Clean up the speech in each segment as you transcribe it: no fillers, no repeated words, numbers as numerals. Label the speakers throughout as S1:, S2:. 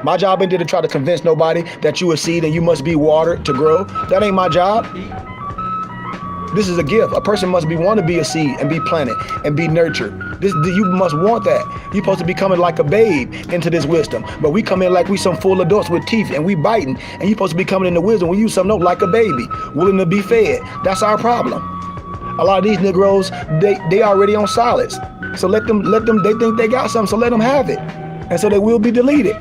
S1: My job ain't to try to convince nobody that you a seed and you must be watered to grow. That ain't my job. This is a gift. A person must want to be a seed and be planted and be nurtured. You must want that. You're supposed to be coming like a babe into this wisdom. But we come in like we some full adults with teeth and we biting. And you're supposed to be coming into wisdom when you something else like a baby, willing to be fed. That's our problem. A lot of these Negroes, they already on solids. So let them, they think they got something, so let them have it. And so they will be deleted.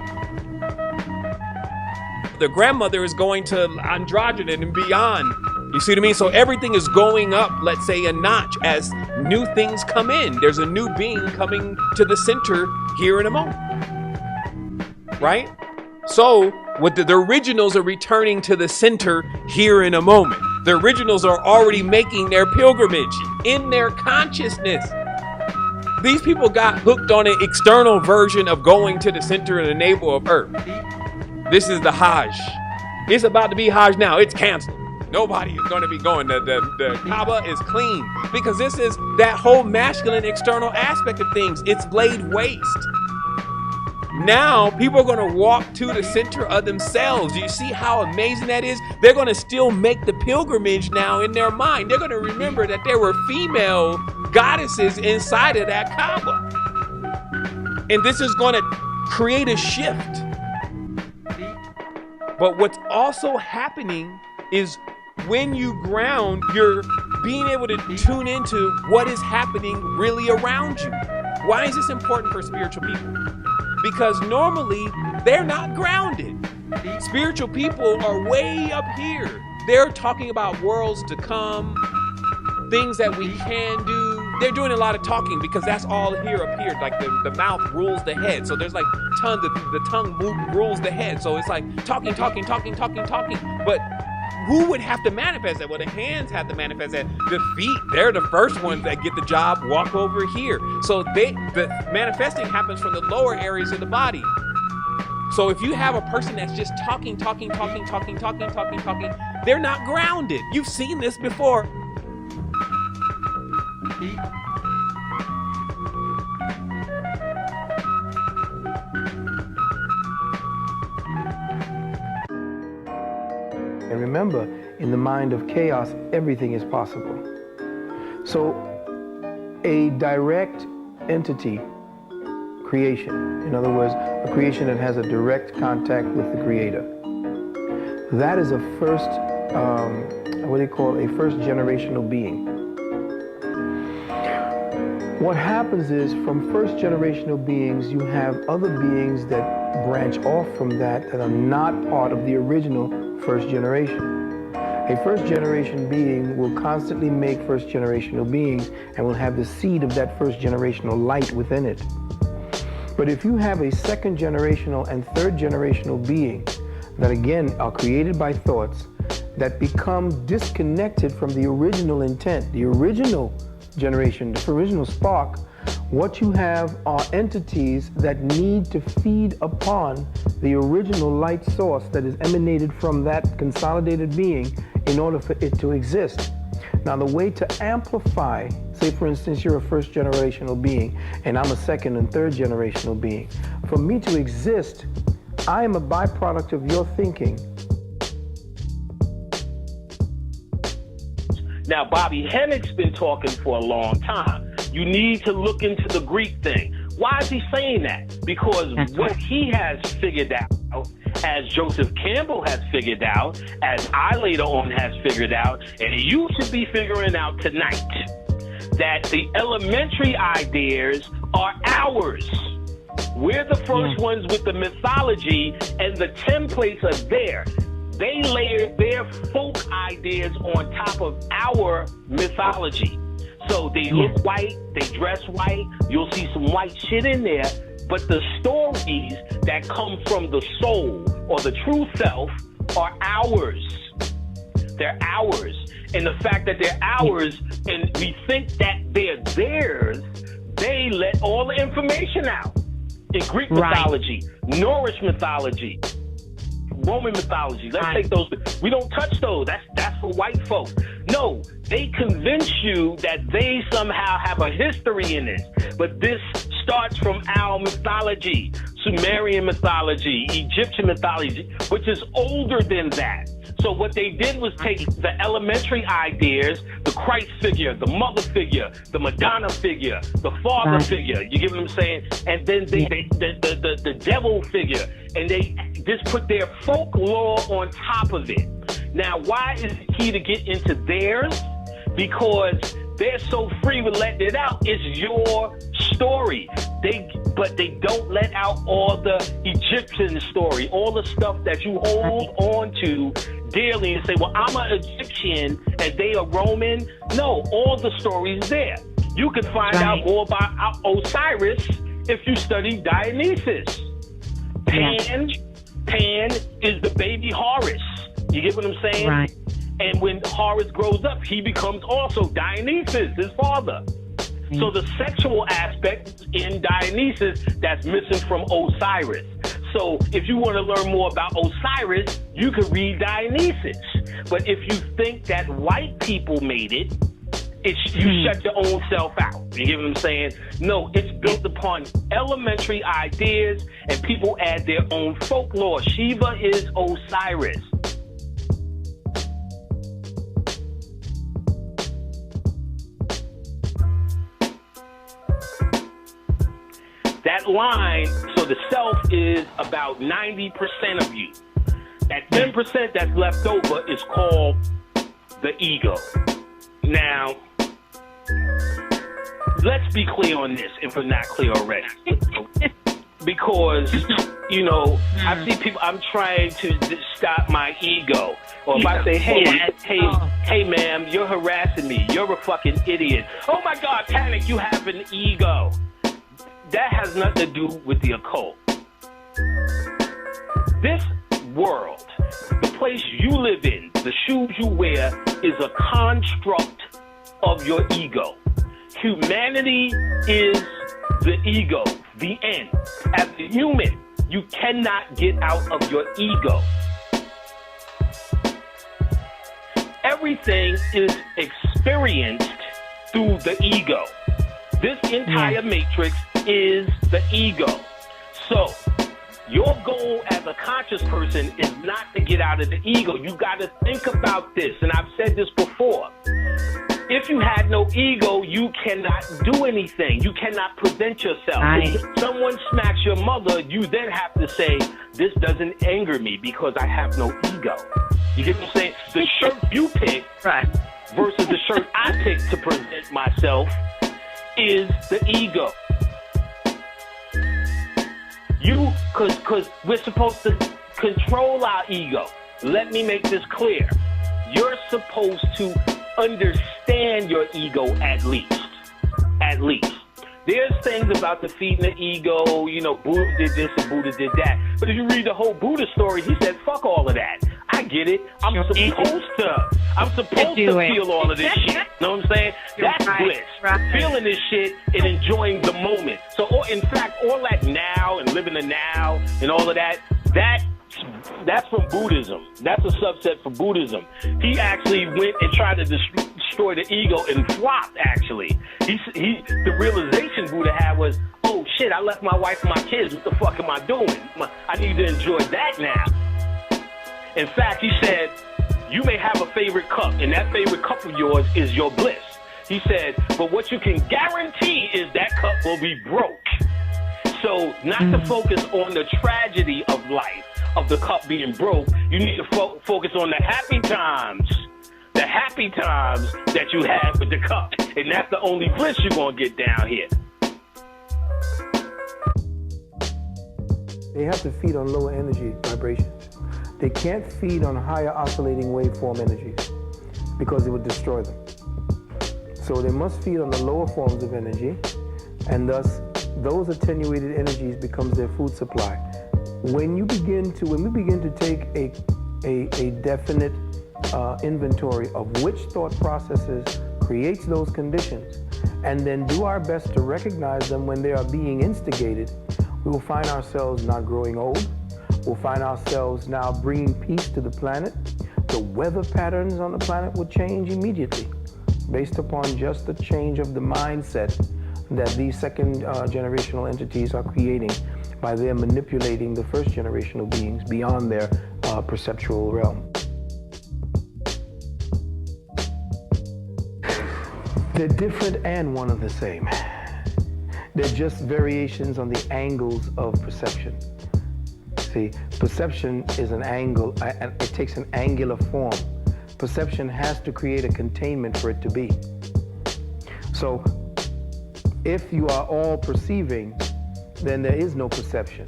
S2: The grandmother is going to androgyny and beyond. You see what I mean? So everything is going up, let's say, a notch as new things come in. There's a new being coming to the center here in a moment. Right? So what the originals are returning to the center here in a moment. The originals are already making their pilgrimage in their consciousness. These people got hooked on an external version of going to the center and the navel of Earth. This is the Hajj. It's about to be Hajj now. It's canceled. Nobody is going to be going. The Kaaba is clean because this is that whole masculine external aspect of things. It's laid waste. Now people are going to walk to the center of themselves. You see how amazing that is? They're going to still make the pilgrimage now in their mind. They're going to remember that there were female goddesses inside of that Kaaba. And this is going to create a shift. But what's also happening is when you ground, you're being able to tune into what is happening really around you. Why is this important for spiritual people? Because normally they're not grounded. Spiritual people are way up here. They're talking about worlds to come, things that we can do. They're doing a lot of talking because that's all here up here. Like the mouth rules the head. So there's like the tongue rules the head. So it's like talking. But who would have to manifest that? Well, the hands have to manifest that. The feet, they're the first ones that get the job, walk over here. So the manifesting happens from the lower areas of the body. So if you have a person that's just talking, they're not grounded. You've seen this before.
S1: And remember, in the mind of chaos, everything is possible. So a direct entity creation, in other words, a creation that has a direct contact with the Creator, that is a first, what they call a first generational being. What happens is, from first generational beings, you have other beings that branch off from that are not part of the original first generation. A first generation being will constantly make first generational beings and will have the seed of that first generational light within it. But if you have a second generational and third generational being that again are created by thoughts that become disconnected from the original intent, the original generation, the original spark, what you have are entities that need to feed upon the original light source that is emanated from that consolidated being in order for it to exist. Now, the way to amplify, say for instance, you're a first generational being and I'm a second and third generational being. For me to exist, I am a byproduct of your thinking.
S3: Now, Bobby Hennick's been talking for a long time. You need to look into the Greek thing. Why is he saying that? Because what he has figured out, as Joseph Campbell has figured out, as I later on has figured out, and you should be figuring out tonight, that the elementary ideas are ours. We're the first ones with the mythology, and the templates are there. They layer their folk ideas on top of our mythology. So they look white, they dress white, you'll see some white shit in there, but the stories that come from the soul or the true self are ours. They're ours. And the fact that they're ours and we think that they're theirs, they let all the information out. In Greek mythology, Norse mythology, Roman mythology. Let's take those. We don't touch those. That's for white folks. No, They convince you that they somehow have a history in this. But this starts from our mythology, Sumerian mythology, Egyptian mythology, which is older than that. So what they did was take the elementary ideas, the Christ figure, the mother figure, the Madonna figure, the father figure, you get what I'm saying? And then the devil figure, and they just put their folklore on top of it. Now, why is it key to get into theirs? Because they're so free with letting it out. It's your story. But they don't let out all the Egyptian story, all the stuff that you hold on to dearly and say, well, I'm an Egyptian and they are Roman. No, all the stories there. You can find out more about Osiris if you study Dionysus. Pan is the baby Horus. You get what I'm saying?
S4: Right.
S3: And when Horus grows up, he becomes also Dionysus, his father. So the sexual aspect in Dionysus, that's missing from Osiris. So if you want to learn more about Osiris, you can read Dionysus. But if you think that white people made it, you shut your own self out. You get what I'm saying? No, it's built upon elementary ideas, and people add their own folklore. Shiva is Osiris. That line, so the self is about 90% of you. That 10% that's left over is called the ego. Now, let's be clear on this if we're not clear already. Because, you know, I see people, I'm trying to stop my ego. Or if I say, hey, ma'am, you're harassing me. You're a fucking idiot. Oh my God, Panic, you have an ego. That has nothing to do with the occult. This world, the place you live in, the shoes you wear, is a construct of your ego. Humanity is the ego, the end. As a human, you cannot get out of your ego. Everything is experienced through the ego. This entire matrix is the ego. So, your goal as a conscious person is not to get out of the ego. You got to think about this, and I've said this before. If you had no ego, you cannot do anything. You cannot present yourself. If someone smacks your mother, you then have to say, this doesn't anger me because I have no ego. You get what I'm saying? The shirt you pick versus the shirt I pick to present myself is the ego. Because we're supposed to control our ego. Let me make this clear. You're supposed to understand your ego at least. At least. There's things about defeating the ego, you know, Buddha did this and Buddha did that. But if you read the whole Buddha story, he said, fuck all of that. I get it. I'm supposed to feel all of this shit. Know what I'm saying? That's bliss. Feeling this shit and enjoying the moment. So, in fact, all that now and living the now and all of that, that's from Buddhism. That's a subset from Buddhism. He actually went and tried to destroy the ego and flopped, actually. The realization Buddha had was, oh, shit, I left my wife and my kids. What the fuck am I doing? I need to enjoy that now. In fact, he said, you may have a favorite cup, and that favorite cup of yours is your bliss. He said, but what you can guarantee is that cup will be broke. So not to focus on the tragedy of life, of the cup being broke, you need to focus on the happy times that you have with the cup. And that's the only bliss you're going to get down here.
S1: They have to feed on lower energy vibrations. They can't feed on higher oscillating waveform energies because it would destroy them. So they must feed on the lower forms of energy, and thus those attenuated energies becomes their food supply. When we begin to take a definite inventory of which thought processes creates those conditions, and then do our best to recognize them when they are being instigated, we will find ourselves not growing old. We'll find ourselves now bringing peace to the planet. The weather patterns on the planet will change immediately. based upon just the change of the mindset that these second generational entities are creating by their manipulating the first generational beings beyond their perceptual realm. They're different and one and the same. They're just variations on the angles of perception. See, perception is an angle, it takes an angular form. Perception has to create a containment for it to be. So, if you are all perceiving, then there is no perception.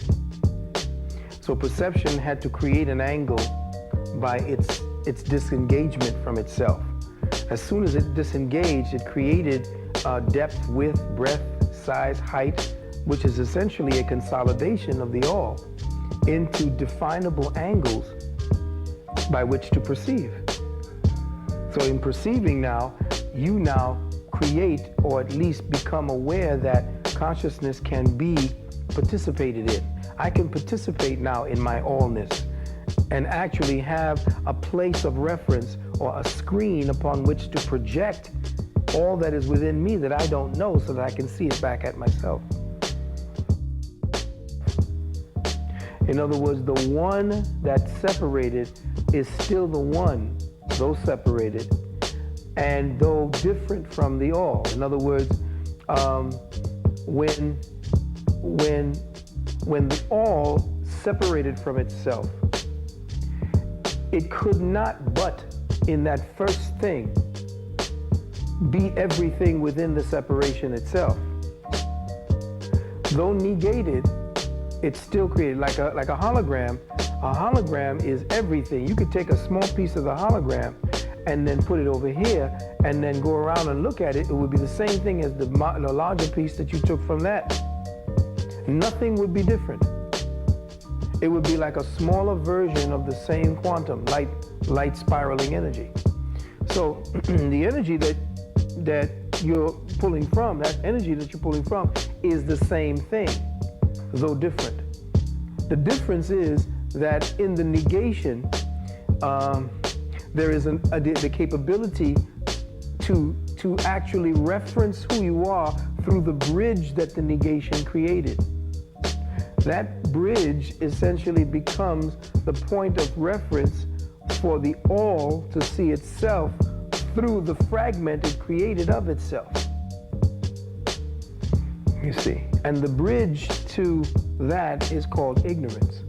S1: So perception had to create an angle by its disengagement from itself. As soon as it disengaged, it created depth, width, breadth, size, height, which is essentially a consolidation of the all into definable angles by which to perceive. So in perceiving now, you now create or at least become aware that consciousness can be participated in. I can participate now in my allness and actually have a place of reference or a screen upon which to project all that is within me that I don't know so that I can see it back at myself. In other words, the one that's separated is still the one, though separated, and though different from the all. In other words, when the all separated from itself, it could not but, in that first thing, be everything within the separation itself. Though negated, it's still created like a hologram. A hologram is everything. You could take a small piece of the hologram and then put it over here and then go around and look at it. It would be the same thing as the larger piece that you took from that. Nothing would be different. It would be like a smaller version of the same quantum, light spiraling energy. So the energy that you're pulling from, that energy that you're pulling from is the same thing, though different. The difference is that in the negation, there is the capability to actually reference who you are through the bridge that the negation created. That bridge essentially becomes the point of reference for the all to see itself through the fragment it created of itself. You see, and the bridge to that is called ignorance.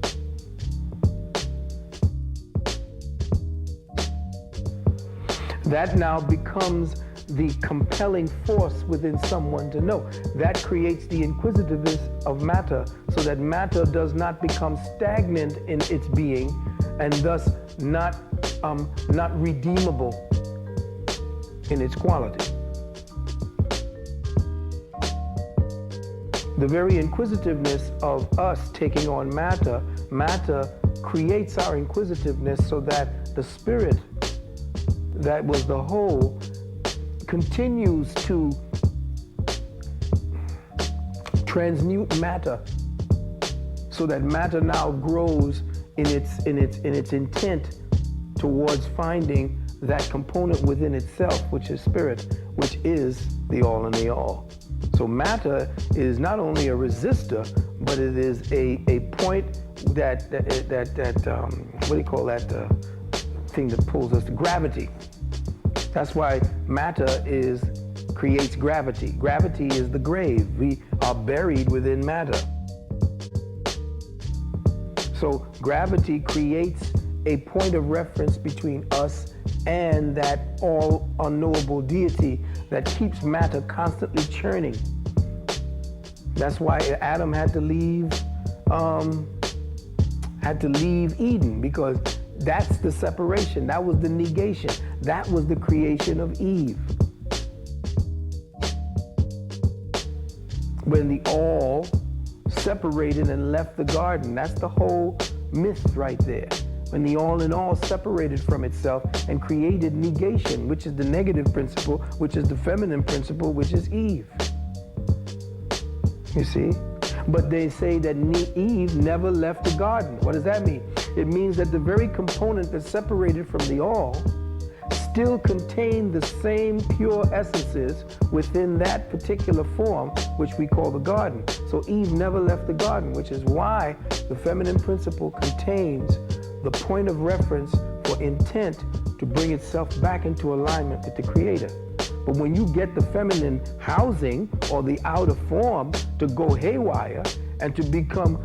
S1: That now becomes the compelling force within someone to know. That creates the inquisitiveness of matter so that matter does not become stagnant in its being and thus not redeemable in its quality. The very inquisitiveness of us taking on matter creates our inquisitiveness so that the spirit that was the whole continues to transmute matter so that matter now grows in its intent towards finding that component within itself, which is spirit, which is the all in the all. So matter is not only a resistor, but it is a point that what do you call that thing that pulls us? Gravity. That's why matter creates gravity. Gravity is the grave. We are buried within matter. So gravity creates a point of reference between us and that all unknowable deity that keeps matter constantly churning. That's why Adam had to leave Eden, because that's the separation. That was the negation. That was the creation of Eve. When the all separated and left the garden, that's the whole myth right there. When the all in all separated from itself and created negation, which is the negative principle, which is the feminine principle, which is Eve. You see? But they say that Eve never left the garden. What does that mean? It means that the very component that separated from the all still contain the same pure essences within that particular form, which we call the garden. So Eve never left the garden, which is why the feminine principle contains the point of reference for intent to bring itself back into alignment with the Creator. But when you get the feminine housing or the outer form to go haywire and to become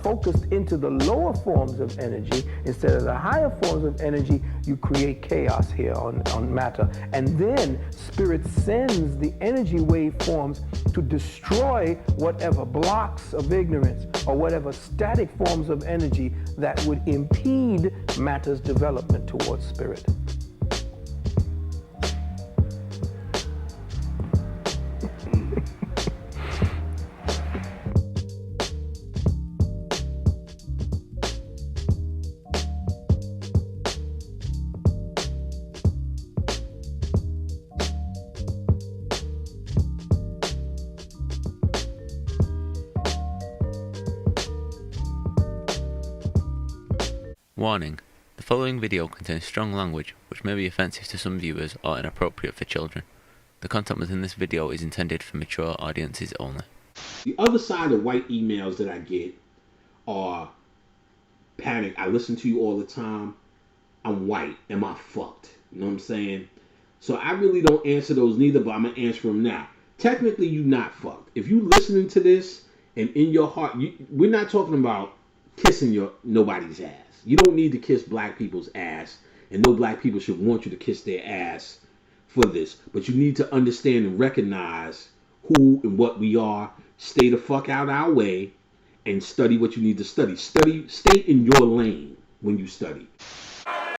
S1: focused into the lower forms of energy instead of the higher forms of energy, you create chaos here on matter. And then spirit sends the energy waveforms to destroy whatever blocks of ignorance or whatever static forms of energy that would impede matter's development towards spirit.
S4: Warning: the following video contains strong language which may be offensive to some viewers or inappropriate for children. The content within this video is intended for mature audiences only.
S5: The other side of white emails that I get are panic. I listen to you all the time. I'm white. Am I fucked? You know what I'm saying? So I really don't answer those neither, but I'm going to answer them now. Technically, you're not fucked. If you listening to this and in your heart, we're not talking about kissing nobody's ass. You don't need to kiss black people's ass, and no black people should want you to kiss their ass for this. But you need to understand and recognize who and what we are. Stay the fuck out our way and study what you need to study. Stay in your lane when you study.